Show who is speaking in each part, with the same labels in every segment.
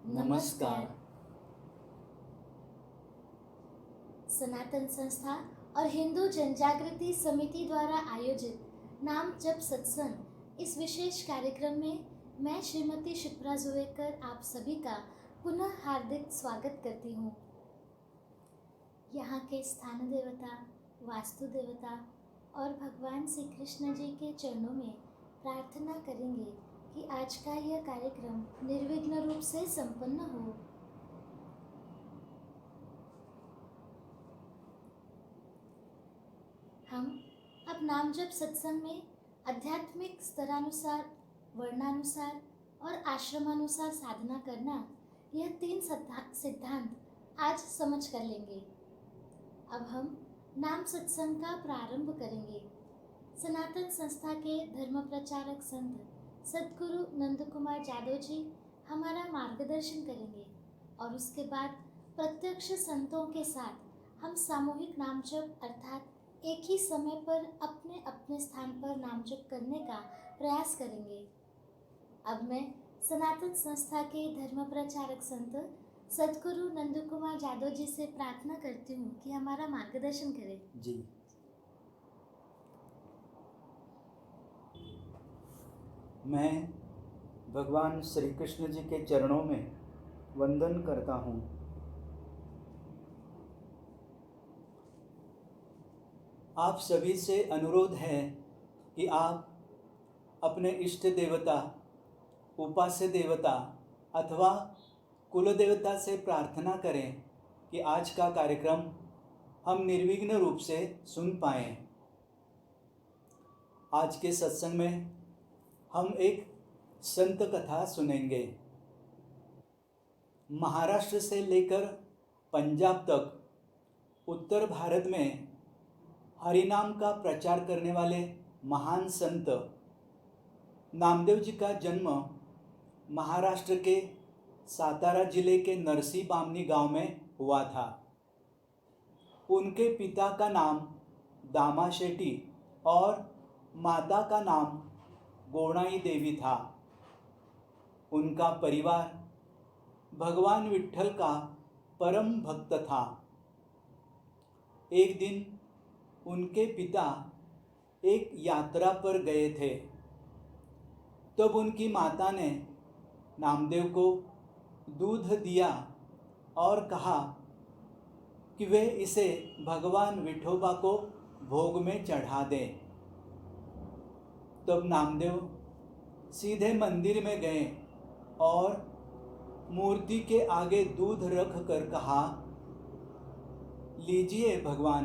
Speaker 1: नमस्कार।
Speaker 2: सनातन संस्था और हिंदू जनजागृति समिति द्वारा आयोजित नाम जप सत्संग इस विशेष कार्यक्रम में मैं श्रीमती शिप्रा जोवेकर आप सभी का पुनः हार्दिक स्वागत करती हूँ। यहाँ के स्थान देवता, वास्तु देवता और भगवान श्री कृष्ण जी के चरणों में प्रार्थना करेंगे कि आज का यह कार्यक्रम निर्विघ्न रूप से संपन्न हो। हम अब नाम जप सत्संग में आध्यात्मिक स्तरानुसार, वर्णानुसार और आश्रमानुसार साधना करना, यह 3 सिद्धांत आज समझ कर लेंगे। अब हम नाम सत्संग का प्रारंभ करेंगे। सनातन संस्था के धर्म प्रचारक संत सद्गुरु नंद कुमार जादव जी हमारा मार्गदर्शन करेंगे और उसके बाद प्रत्यक्ष संतों के साथ हम सामूहिक नाम जप अर्थात एक ही समय पर अपने अपने स्थान पर नाम जप करने का प्रयास करेंगे। अब मैं सनातन संस्था के धर्म प्रचारक संत सद्गुरु नंद कुमार जादव जी से प्रार्थना करती हूँ कि हमारा मार्गदर्शन करें।
Speaker 1: जी। मैं भगवान श्री कृष्ण जी के चरणों में वंदन करता हूँ। आप सभी से अनुरोध है कि आप अपने इष्ट देवता, उपास्य देवता अथवा कुल देवता से प्रार्थना करें कि आज का कार्यक्रम हम निर्विघ्न रूप से सुन पाएं। आज के सत्संग में हम एक संत कथा सुनेंगे। महाराष्ट्र से लेकर पंजाब तक उत्तर भारत में हरिनाम का प्रचार करने वाले महान संत नामदेव जी का जन्म महाराष्ट्र के सातारा जिले के नरसी बामनी गांव में हुआ था। उनके पिता का नाम दामा शेट्टी और माता का नाम गोणाई देवी था। उनका परिवार भगवान विट्ठल का परम भक्त था। एक दिन उनके पिता एक यात्रा पर गए थे। तब उनकी माता ने नामदेव को दूध दिया और कहा कि वे इसे भगवान विठोबा को भोग में चढ़ा दें। तब नामदेव सीधे मंदिर में गए और मूर्ति के आगे दूध रख कर कहा, लीजिए भगवान,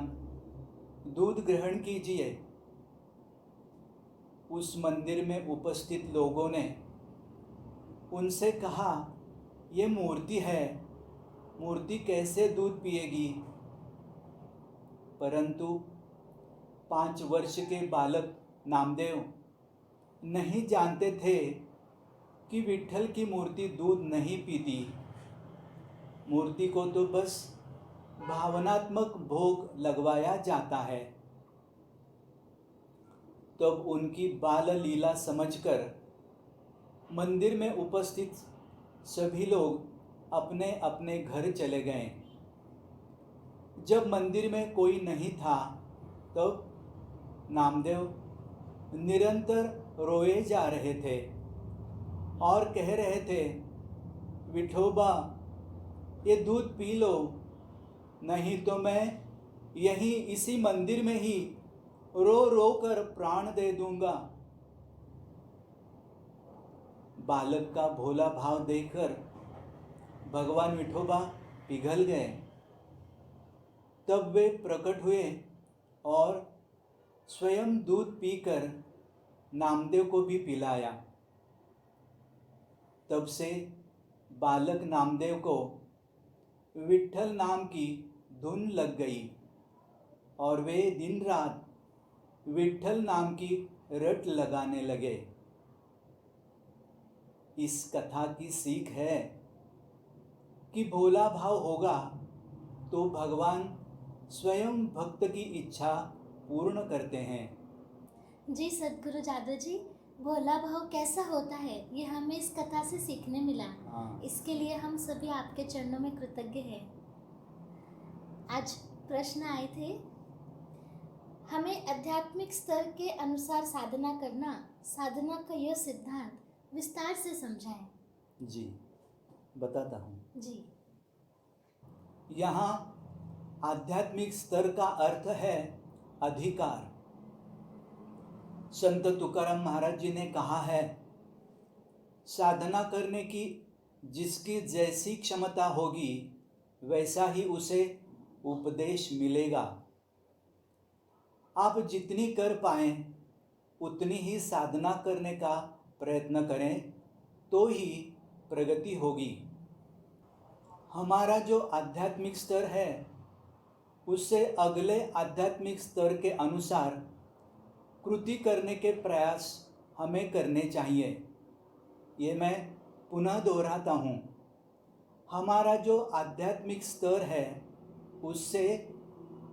Speaker 1: दूध ग्रहण कीजिए। उस मंदिर में उपस्थित लोगों ने उनसे कहा, ये मूर्ति है, मूर्ति कैसे दूध पिएगी? परंतु 5 वर्ष के बालक नामदेव नहीं जानते थे कि विट्ठल की मूर्ति दूध नहीं पीती। मूर्ति को तो बस भावनात्मक भोग लगवाया जाता है। तब उनकी बाल लीला समझकर मंदिर में उपस्थित सभी लोग अपने अपने घर चले गए। जब मंदिर में कोई नहीं था तब नामदेव निरंतर रोए जा रहे थे और कह रहे थे, विठोबा ये दूध पी लो, नहीं तो मैं यहीं इसी मंदिर में ही रो रो कर प्राण दे दूंगा। बालक का भोला भाव देखकर भगवान विठोबा पिघल गए। तब वे प्रकट हुए और स्वयं दूध पीकर नामदेव को भी पिलाया। तब से बालक नामदेव को विट्ठल नाम की धुन लग गई और वे दिन रात विट्ठल नाम की रट लगाने लगे। इस कथा की सीख है कि भोला भाव होगा तो भगवान स्वयं भक्त की इच्छा पूर्ण करते हैं।
Speaker 2: जी सद्गुरु जादव जी, भोला भाव कैसा होता है ये हमें इस कथा से सीखने मिला,
Speaker 1: हाँ।
Speaker 2: इसके लिए हम सभी आपके चरणों में कृतज्ञ हैं। आज प्रश्न आए थे, हमें आध्यात्मिक स्तर के अनुसार साधना करना, साधना का यह सिद्धांत विस्तार से समझाएं।
Speaker 1: जी, बताता हूँ।
Speaker 2: जी।
Speaker 1: यहाँ आध्यात्मिक स्तर का अर्थ है अधिकार। संत तुकाराम महाराज जी ने कहा है, साधना करने की जिसकी जैसी क्षमता होगी वैसा ही उसे उपदेश मिलेगा। आप जितनी कर पाएं उतनी ही साधना करने का प्रयत्न करें तो ही प्रगति होगी। हमारा जो आध्यात्मिक स्तर है उससे अगले आध्यात्मिक स्तर के अनुसार कृति करने के प्रयास हमें करने चाहिए। ये मैं पुनः दोहराता हूँ, हमारा जो आध्यात्मिक स्तर है उससे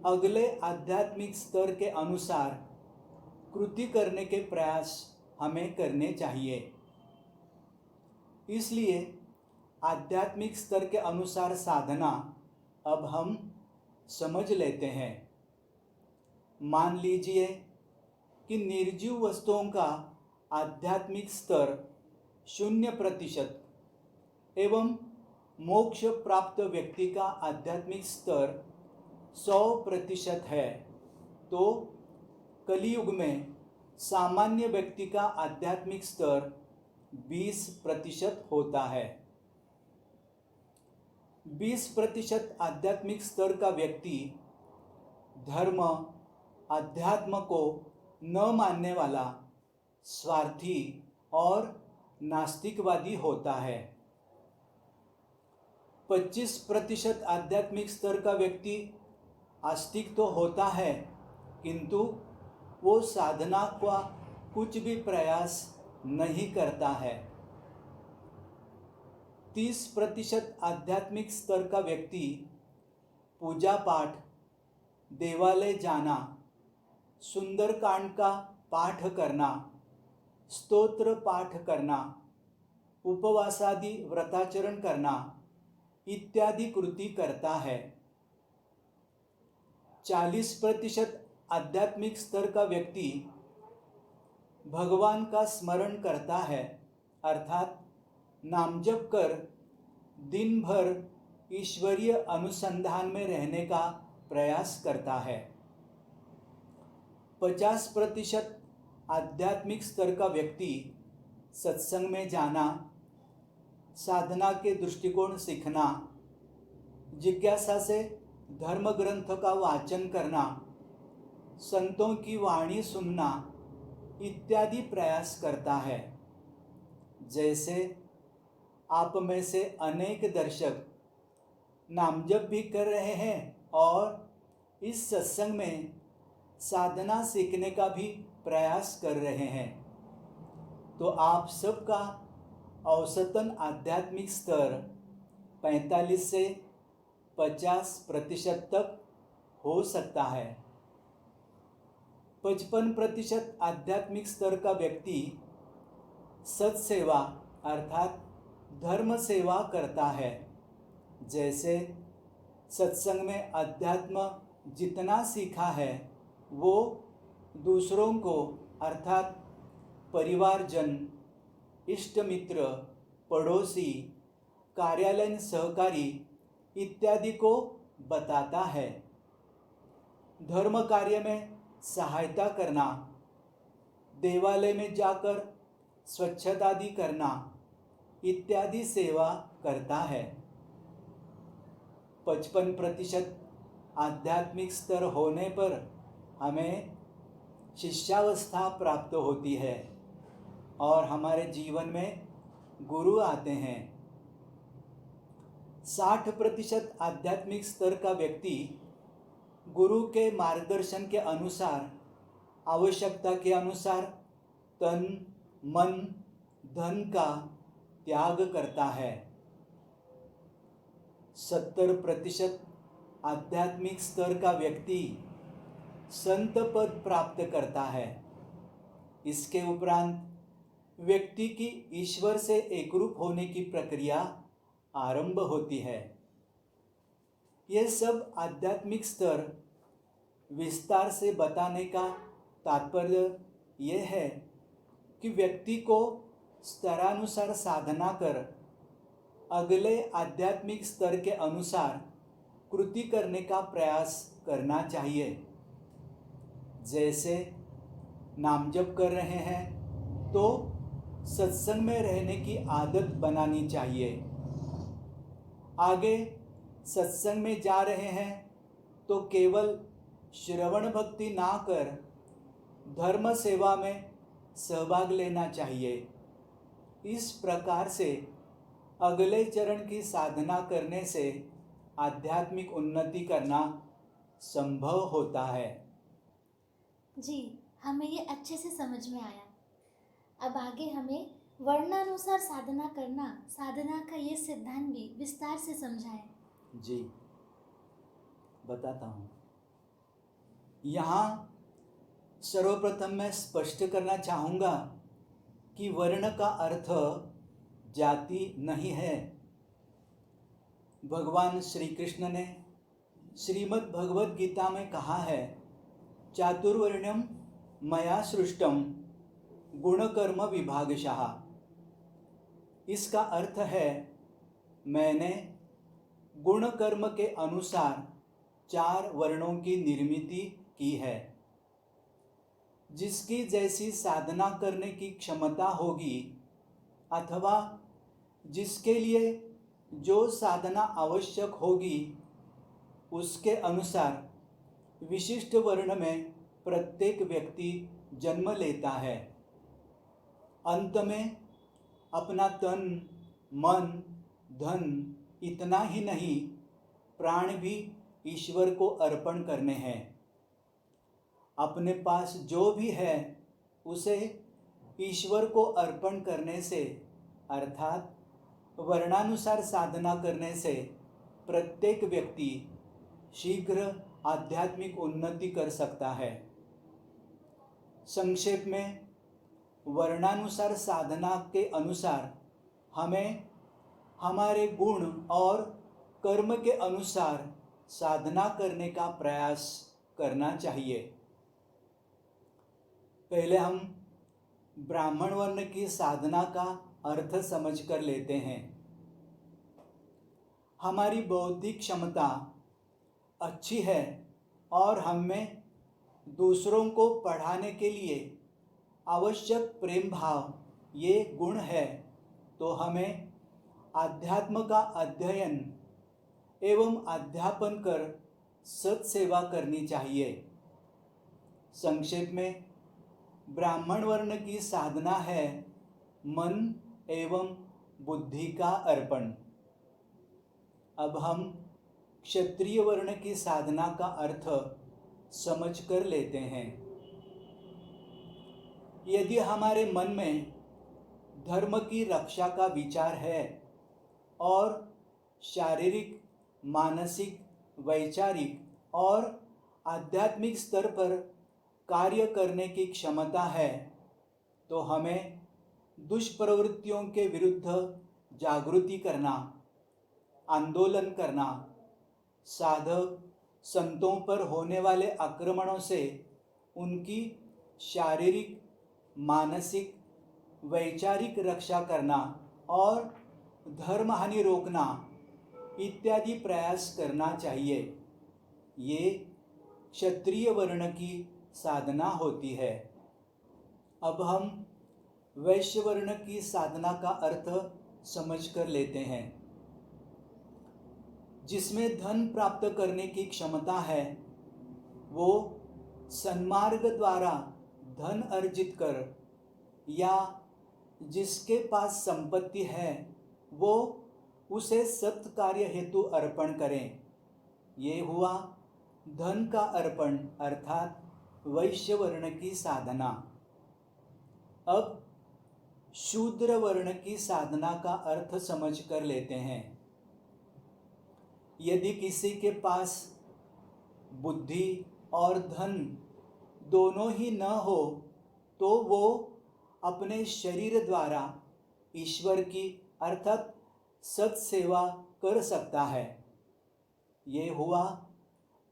Speaker 1: अगले आध्यात्मिक स्तर के अनुसार कृति करने के प्रयास हमें करने चाहिए। इसलिए आध्यात्मिक स्तर के अनुसार साधना अब हम समझ लेते हैं। मान लीजिए कि निर्जीव वस्तुओं का आध्यात्मिक स्तर 0% एवं मोक्ष प्राप्त व्यक्ति का आध्यात्मिक स्तर 100% है, तो कलियुग में सामान्य व्यक्ति का आध्यात्मिक स्तर 20% होता है। 20% आध्यात्मिक स्तर का व्यक्ति धर्म, अध्यात्म को न मानने वाला, स्वार्थी और नास्तिकवादी होता है। 25% आध्यात्मिक स्तर का व्यक्ति आस्तिक तो होता है, किंतु वो साधना का कुछ भी प्रयास नहीं करता है। 30% आध्यात्मिक स्तर का व्यक्ति पूजा पाठ, देवालय जाना, सुंदरकांड का पाठ करना, स्तोत्र पाठ करना, उपवासादि व्रताचरण करना इत्यादि कृति करता है। 40% आध्यात्मिक स्तर का व्यक्ति भगवान का स्मरण करता है, अर्थात नाम जप कर दिन भर ईश्वरीय अनुसंधान में रहने का प्रयास करता है। 50% आध्यात्मिक स्तर का व्यक्ति सत्संग में जाना, साधना के दृष्टिकोण सीखना, जिज्ञासा से धर्म ग्रंथ का वाचन करना, संतों की वाणी सुनना इत्यादि प्रयास करता है। जैसे आप में से अनेक दर्शक नामजप भी कर रहे हैं और इस सत्संग में साधना सीखने का भी प्रयास कर रहे हैं, तो आप सबका औसतन आध्यात्मिक स्तर 45 से 50% तक हो सकता है। 55% आध्यात्मिक स्तर का व्यक्ति सत्सेवा अर्थात धर्म सेवा करता है। जैसे सत्संग में अध्यात्म जितना सीखा है वो दूसरों को अर्थात परिवारजन, इष्ट मित्र, पड़ोसी, कार्यालयीन सहकारी इत्यादि को बताता है। धर्म कार्य में सहायता करना, देवालय में जाकर स्वच्छतादि करना इत्यादि सेवा करता है। 55% आध्यात्मिक स्तर होने पर हमें शिष्यावस्था प्राप्त होती है और हमारे जीवन में गुरु आते हैं। 60% आध्यात्मिक स्तर का व्यक्ति गुरु के मार्गदर्शन के अनुसार, आवश्यकता के अनुसार तन, मन, धन का त्याग करता है। 70% आध्यात्मिक स्तर का व्यक्ति संत पद प्राप्त करता है। इसके उपरांत व्यक्ति की ईश्वर से एकरूप होने की प्रक्रिया आरंभ होती है। यह सब आध्यात्मिक स्तर विस्तार से बताने का तात्पर्य यह है कि व्यक्ति को स्तरानुसार साधना कर अगले आध्यात्मिक स्तर के अनुसार कृति करने का प्रयास करना चाहिए। जैसे नाम जप कर रहे हैं तो सत्संग में रहने की आदत बनानी चाहिए। आगे सत्संग में जा रहे हैं तो केवल श्रवण भक्ति ना कर धर्म सेवा में सहभाग लेना चाहिए। इस प्रकार से अगले चरण की साधना करने से आध्यात्मिक उन्नति करना संभव होता है।
Speaker 2: जी, हमें ये अच्छे से समझ में आया। अब आगे हमें वर्णानुसार साधना करना, साधना का ये सिद्धांत भी विस्तार से समझाएं।
Speaker 1: जी, बताता हूँ। यहाँ सर्वप्रथम मैं स्पष्ट करना चाहूँगा कि वर्ण का अर्थ जाति नहीं है। भगवान श्री कृष्ण ने श्रीमद् भगवद गीता में कहा है, चातुर्वर्ण्यम मया सृष्टम गुणकर्म विभागशः। इसका अर्थ है, मैंने गुण कर्म के अनुसार 4 वर्णों की निर्मिति की है। जिसकी जैसी साधना करने की क्षमता होगी अथवा जिसके लिए जो साधना आवश्यक होगी उसके अनुसार विशिष्ट वर्ण में प्रत्येक व्यक्ति जन्म लेता है। अंत में अपना तन, मन, धन इतना ही नहीं, प्राण भी ईश्वर को अर्पण करने हैं। अपने पास जो भी है उसे ईश्वर को अर्पण करने से अर्थात वर्णानुसार साधना करने से प्रत्येक व्यक्ति शीघ्र आध्यात्मिक उन्नति कर सकता है। संक्षेप में वर्णानुसार साधना के अनुसार हमें हमारे गुण और कर्म के अनुसार साधना करने का प्रयास करना चाहिए। पहले हम ब्राह्मण वर्ण की साधना का अर्थ समझ कर लेते हैं। हमारी बौद्धिक क्षमता अच्छी है और हमें दूसरों को पढ़ाने के लिए आवश्यक प्रेम भाव ये गुण है, तो हमें आध्यात्म का अध्ययन एवं अध्यापन कर सत्सेवा करनी चाहिए। संक्षेप में ब्राह्मण वर्ण की साधना है मन एवं बुद्धि का अर्पण। अब हम क्षत्रिय वर्ण की साधना का अर्थ समझ कर लेते हैं। यदि हमारे मन में धर्म की रक्षा का विचार है और शारीरिक, मानसिक, वैचारिक और आध्यात्मिक स्तर पर कार्य करने की क्षमता है, तो हमें दुष्प्रवृत्तियों के विरुद्ध जागृति करना, आंदोलन करना, साधक संतों पर होने वाले आक्रमणों से उनकी शारीरिक, मानसिक, वैचारिक रक्षा करना और धर्म हानि रोकना इत्यादि प्रयास करना चाहिए। ये क्षत्रिय वर्ण की साधना होती है। अब हम वैश्य वर्ण की साधना का अर्थ समझ कर लेते हैं। जिसमें धन प्राप्त करने की क्षमता है, वो सन्मार्ग द्वारा धन अर्जित कर या जिसके पास संपत्ति है वो उसे सत्कार्य हेतु अर्पण करें। ये हुआ धन का अर्पण अर्थात वैश्य वर्ण की साधना। अब शूद्र वर्ण की साधना का अर्थ समझ कर लेते हैं। यदि किसी के पास बुद्धि और धन दोनों ही न हो तो वो अपने शरीर द्वारा ईश्वर की अर्थात सत्सेवा कर सकता है। ये हुआ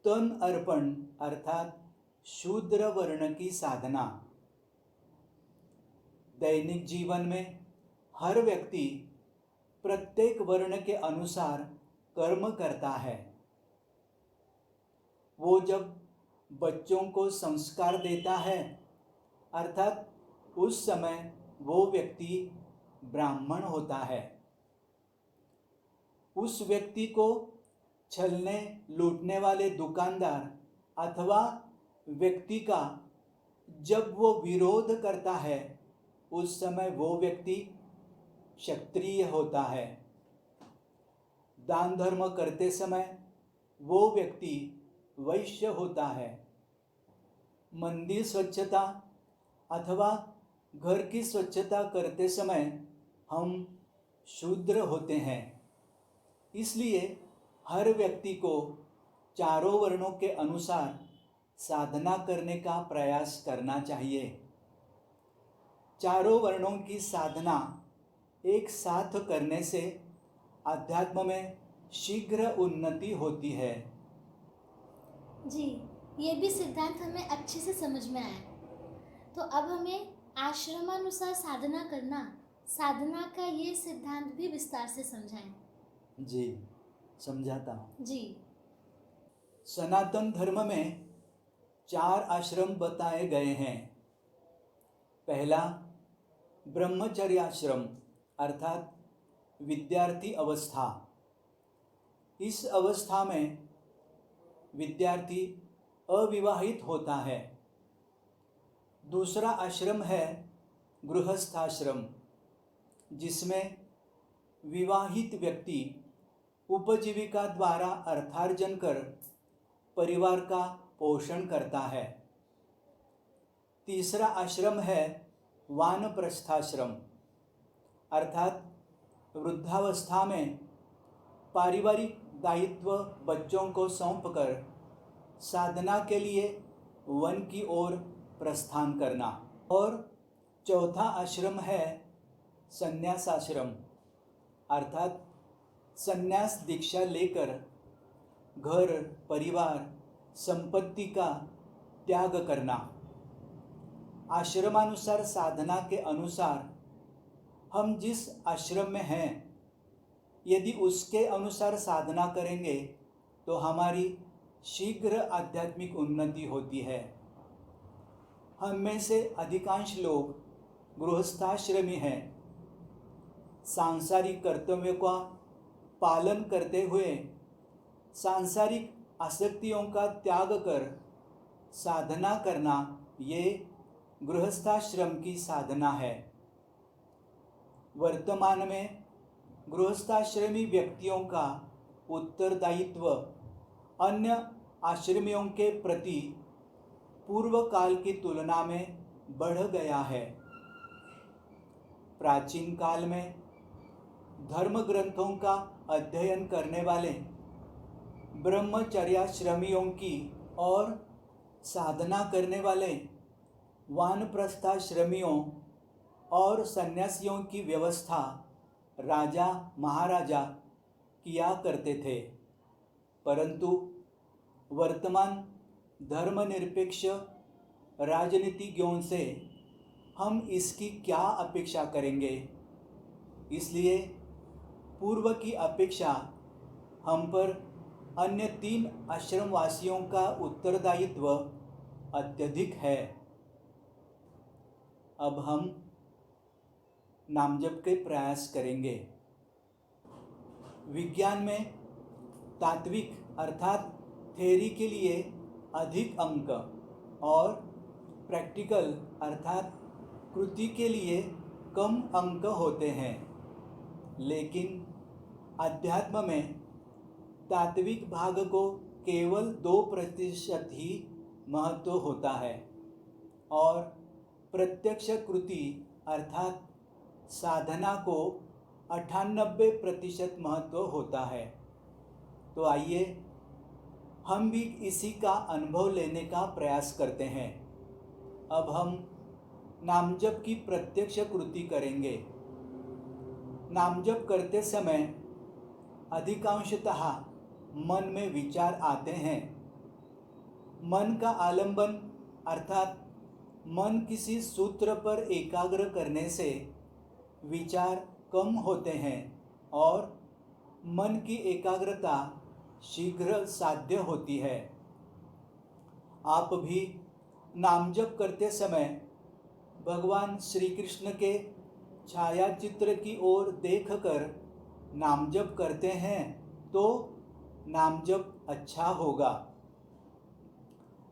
Speaker 1: तन अर्पण अर्थात शूद्र वर्ण की साधना। दैनिक जीवन में हर व्यक्ति प्रत्येक वर्ण के अनुसार कर्म करता है। वो जब बच्चों को संस्कार देता है अर्थात उस समय वो व्यक्ति ब्राह्मण होता है। उस व्यक्ति को छलने लूटने वाले दुकानदार अथवा व्यक्ति का जब वो विरोध करता है उस समय वो व्यक्ति क्षत्रिय होता है। दान धर्म करते समय वो व्यक्ति वैश्य होता है। मंदिर स्वच्छता अथवा घर की स्वच्छता करते समय हम शूद्र होते हैं। इसलिए हर व्यक्ति को चारों वर्णों के अनुसार साधना करने का प्रयास करना चाहिए। चारों वर्णों की साधना एक साथ करने से अध्यात्म में शीघ्र उन्नति होती है।
Speaker 2: जी, ये भी सिद्धांत हमें अच्छे से समझ में आया। तो अब हमें आश्रमानुसार साधना करना, साधना का ये सिद्धांत भी विस्तार से समझाएं।
Speaker 1: जी, समझाता हूँ।
Speaker 2: जी।
Speaker 1: सनातन धर्म में 4 आश्रम बताए गए हैं। पहला ब्रह्मचर्याश्रम अर्थात विद्यार्थी अवस्था। इस अवस्था में विद्यार्थी अविवाहित होता है। दूसरा आश्रम है गृहस्थाश्रम, जिसमें विवाहित व्यक्ति उपजीविका द्वारा अर्थार्जन कर परिवार का पोषण करता है। तीसरा आश्रम है वानप्रस्थाश्रम अर्थात वृद्धावस्था में पारिवारिक दायित्व बच्चों को सौंपकर साधना के लिए वन की ओर प्रस्थान करना। और चौथा आश्रम है संन्यासाश्रम अर्थात संन्यास दीक्षा लेकर घर परिवार संपत्ति का त्याग करना। आश्रमानुसार साधना के अनुसार हम जिस आश्रम में हैं यदि उसके अनुसार साधना करेंगे तो हमारी शीघ्र आध्यात्मिक उन्नति होती है। हम में से अधिकांश लोग गृहस्थाश्रमी हैं। सांसारिक कर्तव्यों का पालन करते हुए सांसारिक आसक्तियों का त्याग कर साधना करना ये गृहस्थाश्रम की साधना है। वर्तमान में गृहस्थाश्रमी व्यक्तियों का उत्तरदायित्व अन्य आश्रमियों के प्रति पूर्व काल की तुलना में बढ़ गया है। प्राचीन काल में धर्म ग्रंथों का अध्ययन करने वाले ब्रह्मचर्याश्रमियों की और साधना करने वाले वानप्रस्थाश्रमियों और सन्यासियों की व्यवस्था राजा महाराजा किया करते थे। परंतु वर्तमान धर्मनिरपेक्ष राजनीतिज्ञों से हम इसकी क्या अपेक्षा करेंगे। इसलिए पूर्व की अपेक्षा हम पर अन्य 3 आश्रमवासियों का उत्तरदायित्व अत्यधिक है। अब हम नामजप के प्रयास करेंगे। विज्ञान में तात्विक अर्थात थ्योरी के लिए अधिक अंक और प्रैक्टिकल अर्थात कृति के लिए कम अंक होते हैं। लेकिन अध्यात्म में तात्विक भाग को केवल 2% ही महत्व होता है और प्रत्यक्ष कृति अर्थात साधना को 98% महत्व होता है। तो आइए हम भी इसी का अनुभव लेने का प्रयास करते हैं। अब हम नामजप की प्रत्यक्ष कृति करेंगे। नामजप करते समय अधिकांशतः मन में विचार आते हैं। मन का आलंबन अर्थात मन किसी सूत्र पर एकाग्र करने से विचार कम होते हैं और मन की एकाग्रता शीघ्र साध्य होती है। आप भी नामजप करते समय भगवान श्री कृष्ण के छायाचित्र की ओर देखकर नामजप करते हैं तो नामजप अच्छा होगा।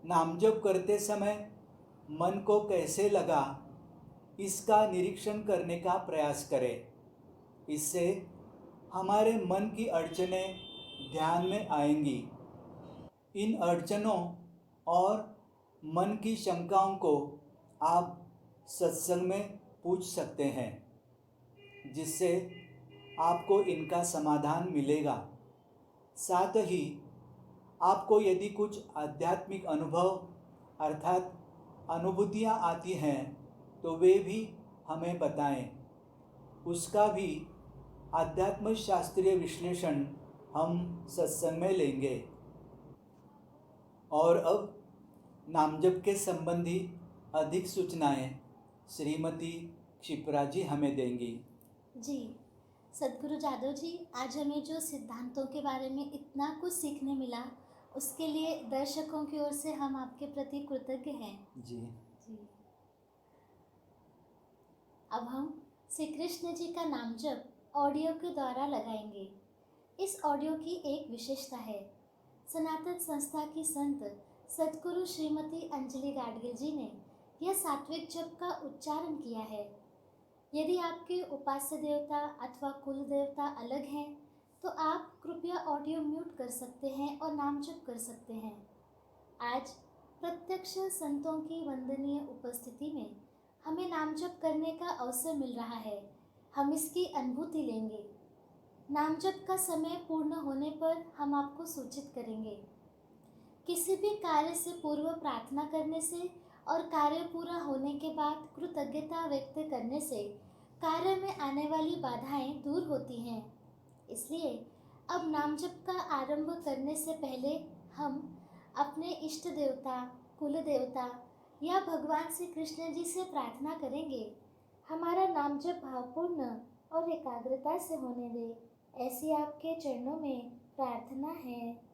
Speaker 1: नामजप करते समय मन को कैसे लगा, इसका निरीक्षण करने का प्रयास करें। इससे हमारे मन की अड़चनें ध्यान में आएंगी। इन अड़चनों और मन की शंकाओं को आप सत्संग में पूछ सकते हैं, जिससे आपको इनका समाधान मिलेगा। साथ ही आपको यदि कुछ आध्यात्मिक अनुभव अर्थात अनुभूतियाँ आती हैं तो वे भी हमें बताएं। उसका भी आध्यात्म शास्त्रीय विश्लेषण हम सत्संग में लेंगे। और अब नामजप के संबंधी अधिक सूचनाएं श्रीमती क्षिप्रा जी हमें देंगी।
Speaker 2: जी, सद्गुरु जादव जी, आज हमें जो सिद्धांतों के बारे में इतना कुछ सीखने मिला, उसके लिए दर्शकों की ओर से हम आपके प्रति कृतज्ञ हैं।
Speaker 1: जी
Speaker 2: जी। अब हम श्री कृष्ण जी का नाम जप ऑडियो के द्वारा लगाएंगे। इस ऑडियो की एक विशेषता है, सनातन संस्था की संत सद्गुरु श्रीमती अंजलि गाडगिल जी ने यह सात्विक जप का उच्चारण किया है। यदि आपके उपास्य देवता अथवा कुल देवता अलग हैं तो आप कृपया ऑडियो म्यूट कर सकते हैं और नाम जप कर सकते हैं। आज प्रत्यक्ष संतों की वंदनीय उपस्थिति में हमें नाम जप करने का अवसर मिल रहा है। हम इसकी अनुभूति लेंगे। नाम जप का समय पूर्ण होने पर हम आपको सूचित करेंगे। किसी भी कार्य से पूर्व प्रार्थना करने से और कार्य पूरा होने के बाद कृतज्ञता व्यक्त करने से कार्य में आने वाली बाधाएं दूर होती हैं। इसलिए अब नाम जप का आरंभ करने से पहले हम अपने इष्ट देवता, कुल देवता या भगवान श्री कृष्ण जी से प्रार्थना करेंगे। हमारा नाम जप भावपूर्ण और एकाग्रता से होने दे, ऐसी आपके चरणों में प्रार्थना है।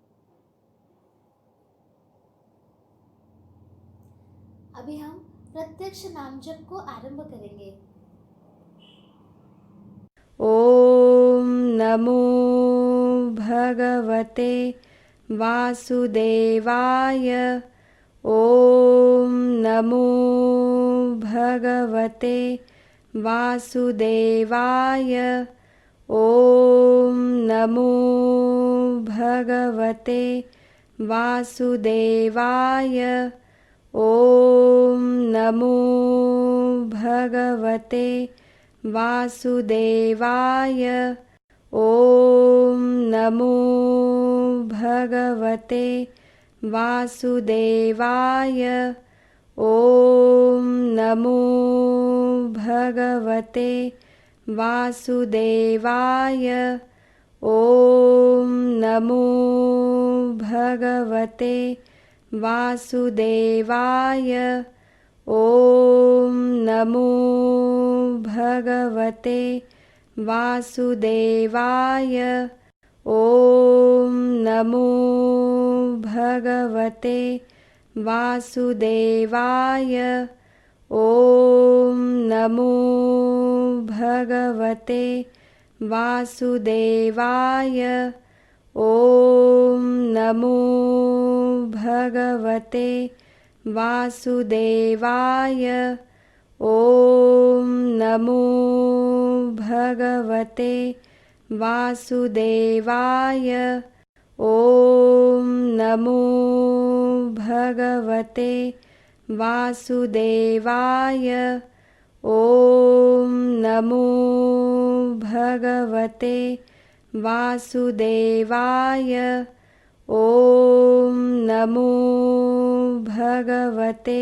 Speaker 2: अभी हम प्रत्यक्ष नाम जप को आरंभ करेंगे।
Speaker 3: ओम नमो भगवते वासुदेवाय। ओम नमो भगवते वासुदेवाय। ओम नमो भगवते वासुदेवाय। ओम नमो भगवते वासुदेवाय। ओम नमो भगवते वासुदेवाय। ओम नमो भगवते वासुदेवाय। ओम नमो भगवते वासुदेवाय। ओम नमो भगवते वासुदेवाय। ओम नमो भगवते वासुदेवाय। ओम नमो भगवते वासुदेवाय। ओम नमो भगवते वासुदेवाय। ओम नमो भगवते वासुदेवाय। ओम नमो भगवते वासुदेवाय। ओम नमो भगवते वासुदेवाय। ओम नमो भगवते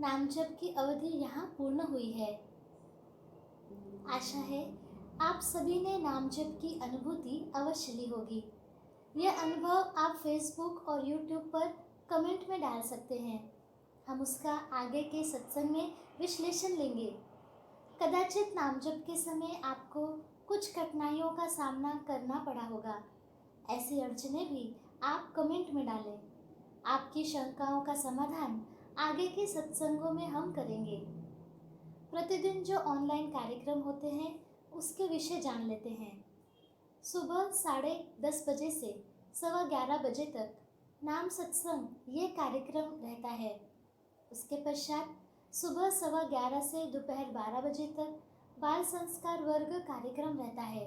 Speaker 2: नाम जप की अवधि यहाँ पूर्ण हुई है। आशा है आप सभी ने नाम जप की अनुभूति अवश्य ली होगी। यह अनुभव आप फेसबुक और यूट्यूब पर कमेंट में डाल सकते हैं। हम उसका आगे के सत्संग में विश्लेषण लेंगे। कदाचित नाम जप के समय आपको कुछ कठिनाइयों का सामना करना पड़ा होगा। ऐसी अड़चनें भी आप कमेंट में डालें। आपकी शंकाओं का समाधान आगे के सत्संगों में हम करेंगे। प्रतिदिन जो ऑनलाइन कार्यक्रम होते हैं उसके विषय जान लेते हैं। सुबह 10:30 बजे से 11:15 बजे तक नाम सत्संग ये कार्यक्रम रहता है। उसके पश्चात सुबह 11:15 से दोपहर 12 बजे तक बाल संस्कार वर्ग कार्यक्रम रहता है।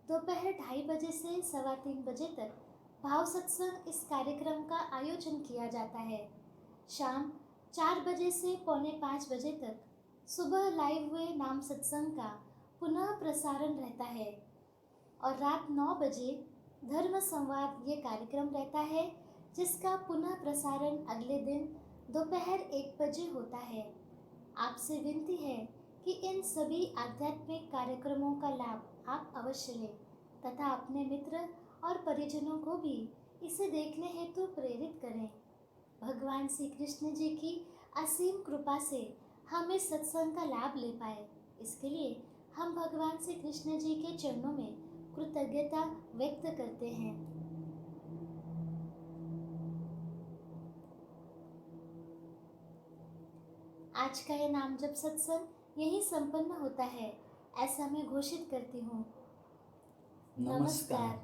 Speaker 2: दोपहर 2:30 बजे से 3:15 बजे तक भाव सत्संग इस कार्यक्रम का आयोजन किया जाता है। शाम 4 बजे से 4:45 बजे तक सुबह लाइव हुए नाम सत्संग का पुनः प्रसारण रहता है और रात 9 बजे धर्म संवाद ये कार्यक्रम रहता है, जिसका पुनः प्रसारण अगले दिन दोपहर 1 बजे होता है। आपसे विनती है कि इन सभी आध्यात्मिक कार्यक्रमों का लाभ आप अवश्य लें तथा अपने मित्र और परिजनों को भी इसे देखने हेतु प्रेरित करें। भगवान श्री कृष्ण जी की असीम कृपा से हम इस सत्संग का लाभ ले पाए, इसके लिए हम भगवान श्री कृष्ण जी के चरणों में कृतज्ञता व्यक्त करते हैं। आज का यह नाम जप सत्संग यही संपन्न होता है, ऐसा मैं घोषित करती हूँ।
Speaker 1: नमस्कार।